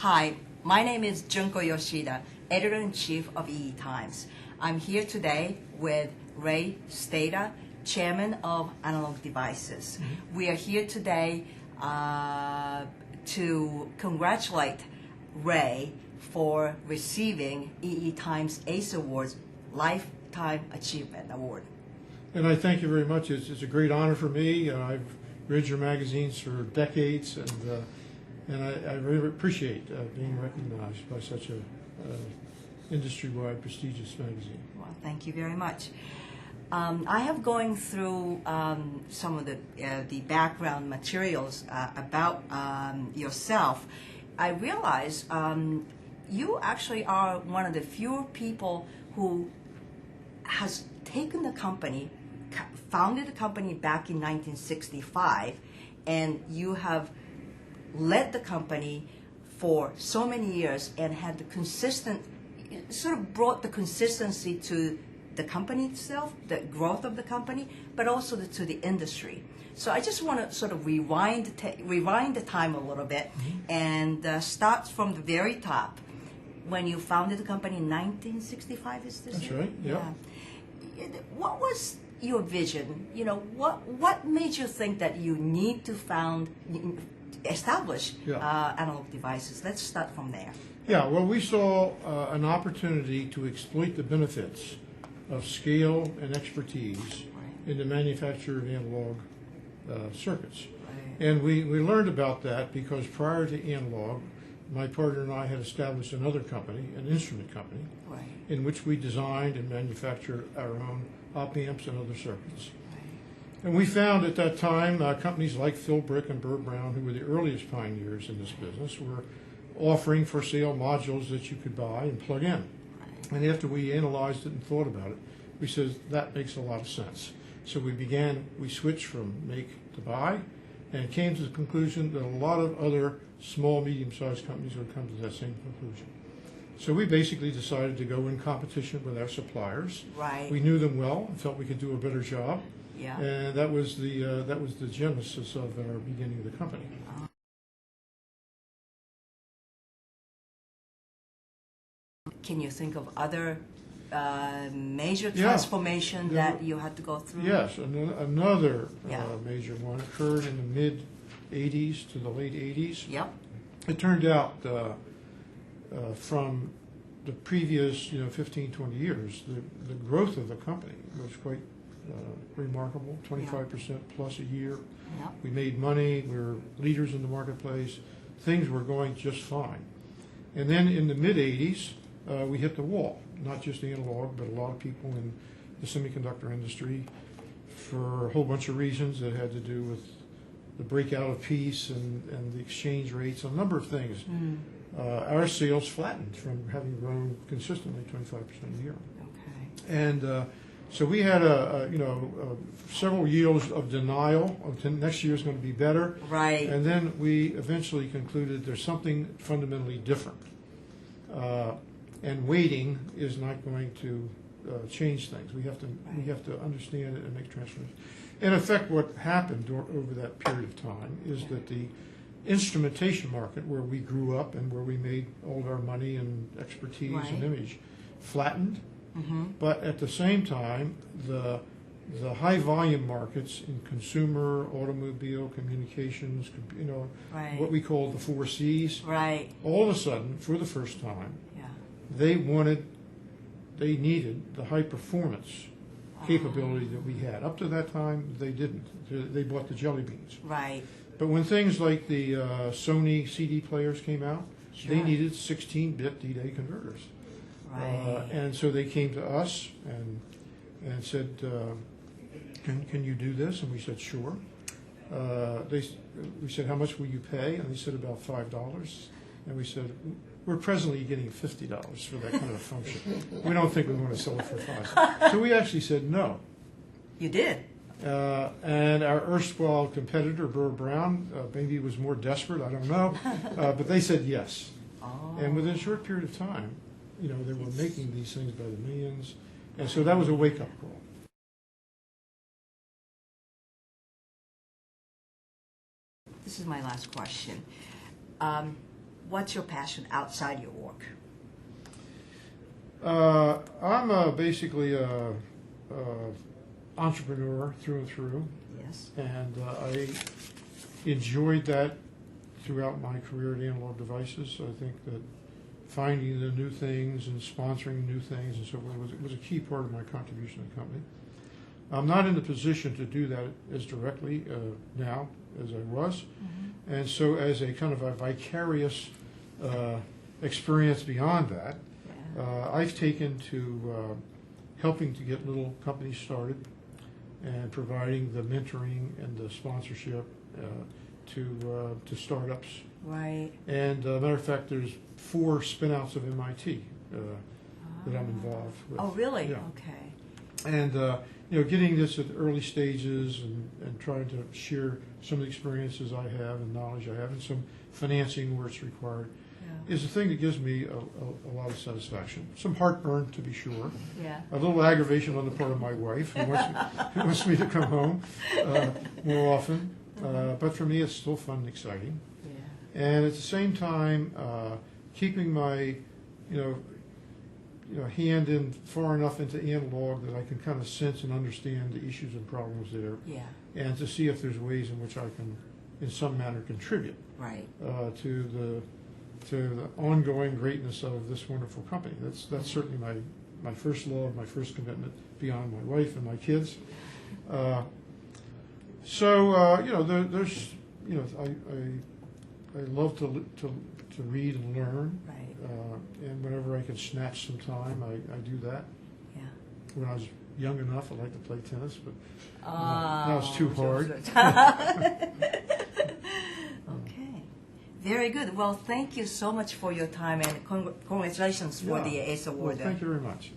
Hi, my name is Junko Yoshida, Editor-in-Chief of EETimes. I'm here today with Ray Stata, Chairman of Analog Devices. We are here today to congratulate Ray for receiving EETimes ACE Awards Lifetime Achievement Award. And I thank you very much. It's a great honor for me. I've read your magazines for decades, and I really appreciate being recognized by such a industry-wide prestigious magazine. Well, thank you very much. I have going through some of the background materials about yourself. I realize you actually are one of the few people who has taken the company, founded the company back in 1965, and you have led the company for so many years and had the consistent, sort of brought the consistency to the company itself, the growth of the company, but also to the industry. So I just want to sort of rewind the time a little bit and start from the very top. When you founded the company in 1965, is this? That's right. Yep. Yeah. What was your vision? You know, what made you think that you need to establish Analog Devices? Let's start from there. Yeah. Well, we saw an opportunity to exploit the benefits of scale and expertise in the manufacture of analog circuits. Right. And we learned about that because prior to analog, my partner and I had established another company, an instrument company, in which we designed and manufactured our own op-amps and other circuits. And we found at that time companies like Philbrick and Burr Brown, who were the earliest pioneers in this business, were offering for sale modules that you could buy and plug in. And after we analyzed it and thought about it, we said that makes a lot of sense. So we switched from make to buy, and came to the conclusion that a lot of other small, medium-sized companies would come to that same conclusion. So we basically decided to go in competition with our suppliers. Right. We knew them well and felt we could do a better job. Yeah. And that was the genesis of our beginning of the company. Can you think of other major transformation that you had to go through? Yes, another major one occurred in the mid-'80s to the late '80s. Yep. It turned out from the previous 15, 20 years, the growth of the company was quite remarkable, 25% plus a year. Yep. We made money, we were leaders in the marketplace, things were going just fine. And then in the mid-'80s, we hit the wall, not just analog, but a lot of people in the semiconductor industry for a whole bunch of reasons that had to do with the breakout of peace and the exchange rates, a number of things. Our sales flattened from having grown consistently 25% a year. Okay. And so we had several years of denial. Next year is going to be better. Right. And then we eventually concluded there's something fundamentally different. And waiting is not going to change things. We have to understand it and make transformations. In effect, what happened over that period of time is that the instrumentation market, where we grew up and where we made all of our money and expertise and image, flattened. But at the same time, the high volume markets in consumer, automobile, communications, what we call the 4 Cs, all of a sudden, for the first time, they needed the high performance capability that we had. Up to that time, they didn't. They bought the jelly beans. Right. But when things like the Sony CD players came out, they needed 16-bit D-Day converters. Right. And so they came to us and said, can you do this? And we said, sure. We said, how much will you pay? And they said, about $5. And we said, we're presently getting $50 for that kind of function. We don't think we want to sell it for $5. So we actually said no. You did? And our erstwhile competitor, Burr Brown, maybe was more desperate, I don't know, but they said yes. Oh. And within a short period of time, they were making these things by the millions. And so that was a wake-up call. This is my last question. what's your passion outside your work? I'm basically a entrepreneur through and through, Yes. and I enjoyed that throughout my career at Analog Devices. I think that finding the new things and sponsoring new things and so forth was a key part of my contribution to the company. I'm not in the position to do that as directly now as I was, and so as a kind of a vicarious experience beyond that, I've taken to helping to get little companies started and providing the mentoring and the sponsorship to startups. Right. And matter of fact, there's 4 spin-outs of MIT that I'm involved with. Oh, really? Yeah. Okay. And getting this at early stages and trying to share some of the experiences I have and knowledge I have and some financing where it's required is the thing that gives me a lot of satisfaction. Some heartburn, to be sure. Yeah. A little aggravation on the part of my wife, who wants me to come home more often. But for me, it's still fun and exciting. Yeah. And at the same time, keeping my, hand in far enough into analog that I can kind of sense and understand the issues and problems there, Yeah. and to see if there's ways in which I can, in some manner, contribute Right. to the ongoing greatness of this wonderful company. That's certainly my first love, my first commitment beyond my wife and my kids. There's I love to read and learn. Right. And whenever I can snatch some time, I do that. Yeah. When I was young enough, I liked to play tennis, but Oh, now it's too hard. Okay. Very good. Well, thank you so much for your time and congratulations for Yeah. the ACE Well, Award. thank you very much.